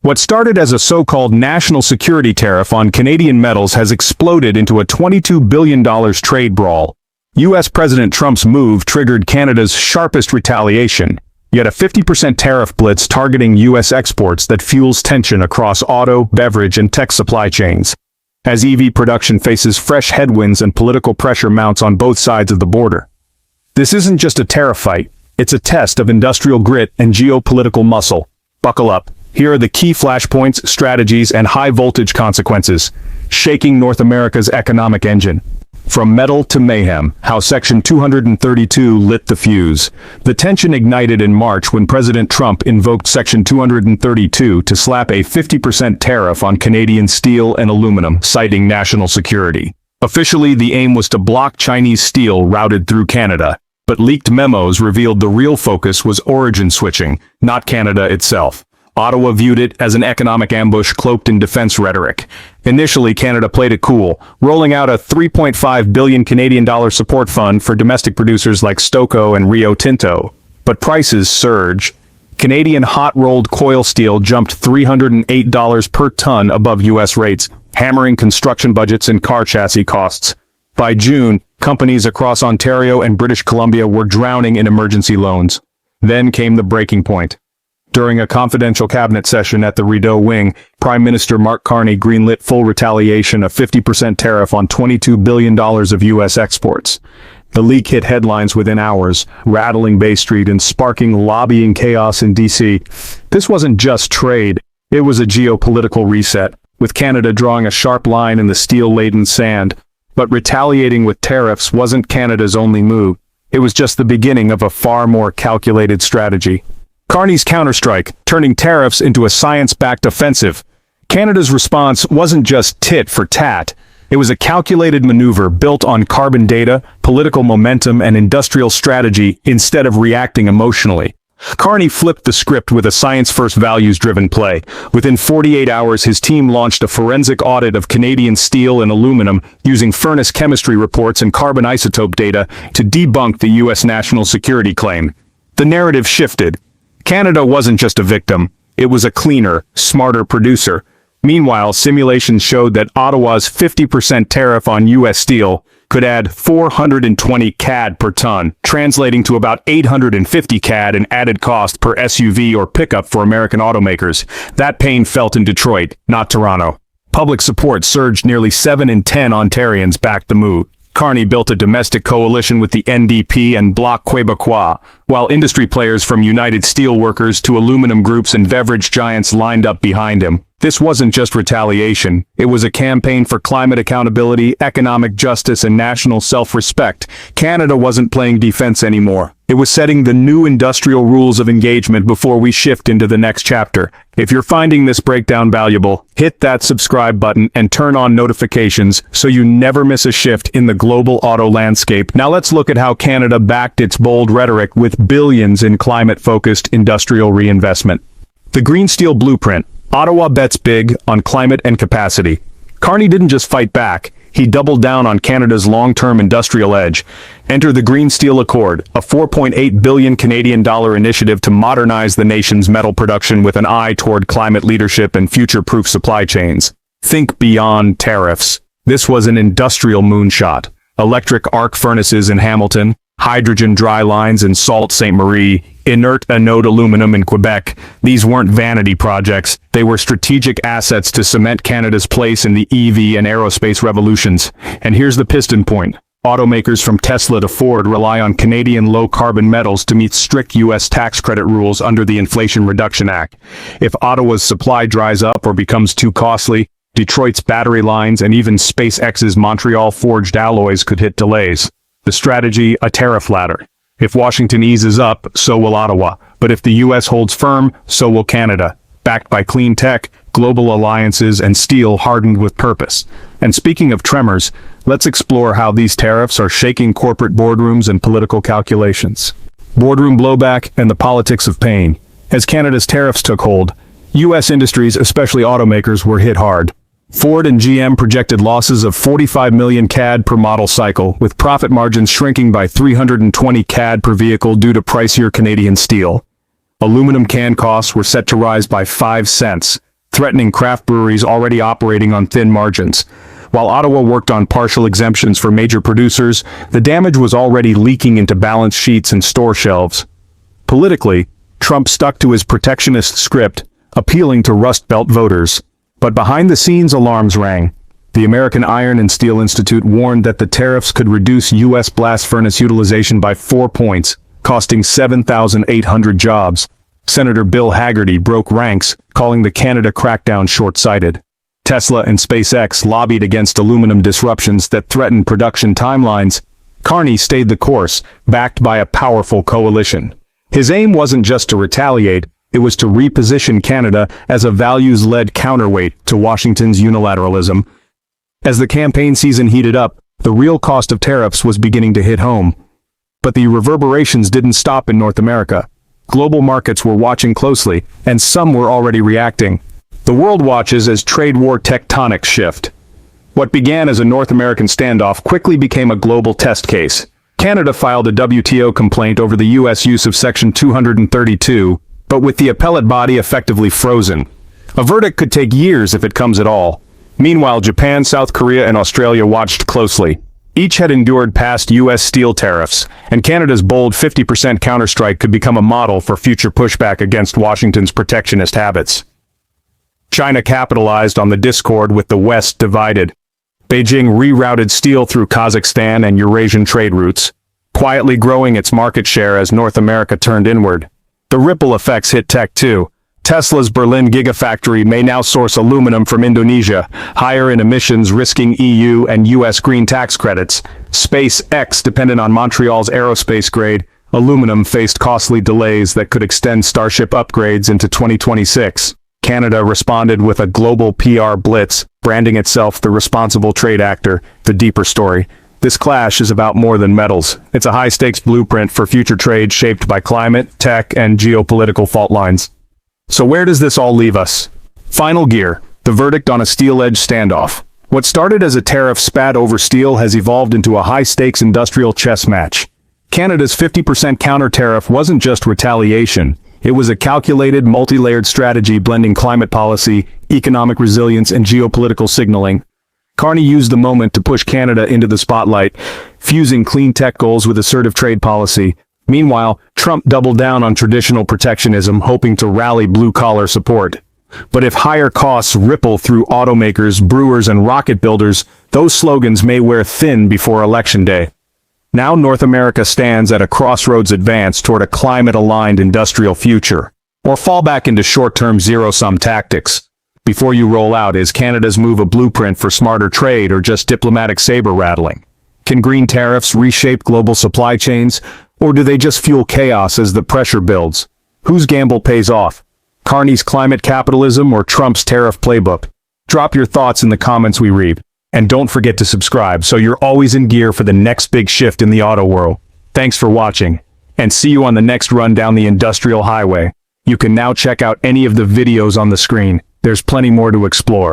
What started as a so-called national security tariff on Canadian metals has exploded into a $22 billion trade brawl. U.S. President Trump's move triggered Canada's sharpest retaliation, yet a 50% tariff blitz targeting U.S. exports that fuels tension across auto, beverage, and tech supply chains. As EV production faces fresh headwinds and political pressure mounts on both sides of the border. This isn't just a tariff fight, it's a test of industrial grit and geopolitical muscle. Buckle up. Here are the key flashpoints, strategies, and high-voltage consequences, shaking North America's economic engine. From metal to mayhem, how Section 232 lit the fuse. The tension ignited in March when President Trump invoked Section 232 to slap a 50% tariff on Canadian steel and aluminum, citing national security. Officially, the aim was to block Chinese steel routed through Canada, but leaked memos revealed the real focus was origin switching, not Canada itself. Ottawa viewed it as an economic ambush cloaked in defense rhetoric. Initially, Canada played it cool, rolling out a $3.5 billion Canadian support fund for domestic producers like Stoco and Rio Tinto. But prices surge. Canadian hot-rolled coil steel jumped $308 per ton above U.S. rates, hammering construction budgets and car chassis costs. By June, companies across Ontario and British Columbia were drowning in emergency loans. Then came the breaking point. During a confidential cabinet session at the Rideau Wing, Prime Minister Mark Carney greenlit full retaliation, a 50% tariff on $22 billion of U.S. exports. The leak hit headlines within hours, rattling Bay Street and sparking lobbying chaos in D.C. This wasn't just trade, it was a geopolitical reset, with Canada drawing a sharp line in the steel-laden sand. But retaliating with tariffs wasn't Canada's only move. It was just the beginning of a far more calculated strategy. Carney's counterstrike, turning tariffs into a science-backed offensive. Canada's response wasn't just tit for tat. It was a calculated maneuver built on carbon data, political momentum, and industrial strategy instead of reacting emotionally. Carney flipped the script with a science-first values-driven play. Within 48 hours, his team launched a forensic audit of Canadian steel and aluminum using furnace chemistry reports and carbon isotope data to debunk the U.S. national security claim. The narrative shifted. Canada wasn't just a victim, it was a cleaner, smarter producer. Meanwhile, simulations showed that Ottawa's 50% tariff on U.S. steel could add 420 CAD per ton, translating to about 850 CAD in added cost per SUV or pickup for American automakers. That pain felt in Detroit, not Toronto. Public support surged. Nearly 7 in 10 Ontarians backed the move. Carney built a domestic coalition with the NDP and Bloc Québécois, while industry players from United Steelworkers to aluminum groups and beverage giants lined up behind him. This wasn't just retaliation, it was a campaign for climate accountability, economic justice, and national self-respect. Canada wasn't playing defense anymore. It was setting the new industrial rules of engagement before we shift into the next chapter. If you're finding this breakdown valuable, hit that subscribe button and turn on notifications so you never miss a shift in the global auto landscape. Now let's look at how Canada backed its bold rhetoric with billions in climate-focused industrial reinvestment. The Green Steel Blueprint. Ottawa bets big on climate and capacity. Carney didn't just fight back, he doubled down on Canada's long-term industrial edge. Enter the Green Steel Accord, a $4.8 billion Canadian initiative to modernize the nation's metal production with an eye toward climate leadership and future-proof supply chains. Think beyond tariffs. This was an industrial moonshot. Electric arc furnaces in Hamilton, hydrogen dry lines in Sault Ste. Marie, inert anode aluminum in Quebec. These weren't vanity projects, they were strategic assets to cement Canada's place in the EV and aerospace revolutions. And here's the piston point. Automakers from Tesla to Ford rely on Canadian low-carbon metals to meet strict U.S. tax credit rules under the Inflation Reduction Act. If Ottawa's supply dries up or becomes too costly, Detroit's battery lines and even SpaceX's Montreal-forged alloys could hit delays. The strategy, a tariff ladder. If Washington eases up, so will Ottawa. But if the U.S. holds firm, so will Canada. Backed by clean tech, global alliances, and steel hardened with purpose. And speaking of tremors, let's explore how these tariffs are shaking corporate boardrooms and political calculations. Boardroom blowback and the politics of pain. As Canada's tariffs took hold, U.S. industries, especially automakers, were hit hard. Ford and GM projected losses of 45 million CAD per model cycle, with profit margins shrinking by 320 CAD per vehicle due to pricier Canadian steel. Aluminum can costs were set to rise by 5 cents, threatening craft breweries already operating on thin margins. While Ottawa worked on partial exemptions for major producers, the damage was already leaking into balance sheets and store shelves. Politically, Trump stuck to his protectionist script, appealing to Rust Belt voters. But behind the scenes, alarms rang. The American Iron and Steel Institute warned that the tariffs could reduce U.S. blast furnace utilization by 4 points, costing 7,800 jobs. Senator Bill Hagerty broke ranks, calling the Canada crackdown short-sighted. Tesla and SpaceX lobbied against aluminum disruptions that threatened production timelines. Carney stayed the course, backed by a powerful coalition. His aim wasn't just to retaliate, it was to reposition Canada as a values-led counterweight to Washington's unilateralism. As the campaign season heated up, the real cost of tariffs was beginning to hit home. But the reverberations didn't stop in North America. Global markets were watching closely, and some were already reacting. The world watches as trade war tectonics shift. What began as a North American standoff quickly became a global test case. Canada filed a WTO complaint over the U.S. use of Section 232, but with the appellate body effectively frozen. A verdict could take years if it comes at all. Meanwhile, Japan, South Korea, and Australia watched closely. Each had endured past U.S. steel tariffs, and Canada's bold 50% counterstrike could become a model for future pushback against Washington's protectionist habits. China capitalized on the discord with the West divided. Beijing rerouted steel through Kazakhstan and Eurasian trade routes, quietly growing its market share as North America turned inward. The ripple effects hit tech too. Tesla's Berlin gigafactory may now source aluminum from Indonesia, higher in emissions risking EU and US green tax credits. SpaceX, dependent on Montreal's aerospace-grade aluminum, faced costly delays that could extend Starship upgrades into 2026. Canada responded with a global PR blitz, branding itself the responsible trade actor. The deeper story. This clash is about more than metals. It's a high-stakes blueprint for future trade shaped by climate, tech, and geopolitical fault lines. So where does this all leave us? Final gear, the verdict on a steel-edge standoff. What started as a tariff spat over steel has evolved into a high-stakes industrial chess match. Canada's 50% counter-tariff wasn't just retaliation. It was a calculated, multi-layered strategy blending climate policy, economic resilience, and geopolitical signaling. Carney used the moment to push Canada into the spotlight, fusing clean tech goals with assertive trade policy. Meanwhile, Trump doubled down on traditional protectionism, hoping to rally blue-collar support. But if higher costs ripple through automakers, brewers, and rocket builders, those slogans may wear thin before Election Day. Now North America stands at a crossroads advance toward a climate-aligned industrial future, or fall back into short-term zero-sum tactics. Before you roll out, is Canada's move a blueprint for smarter trade or just diplomatic saber-rattling? Can green tariffs reshape global supply chains, or do they just fuel chaos as the pressure builds? Whose gamble pays off? Carney's climate capitalism or Trump's tariff playbook? Drop your thoughts in the comments we read. And don't forget to subscribe so you're always in gear for the next big shift in the auto world. Thanks for watching, and see you on the next run down the industrial highway. You can now check out any of the videos on the screen. There's plenty more to explore.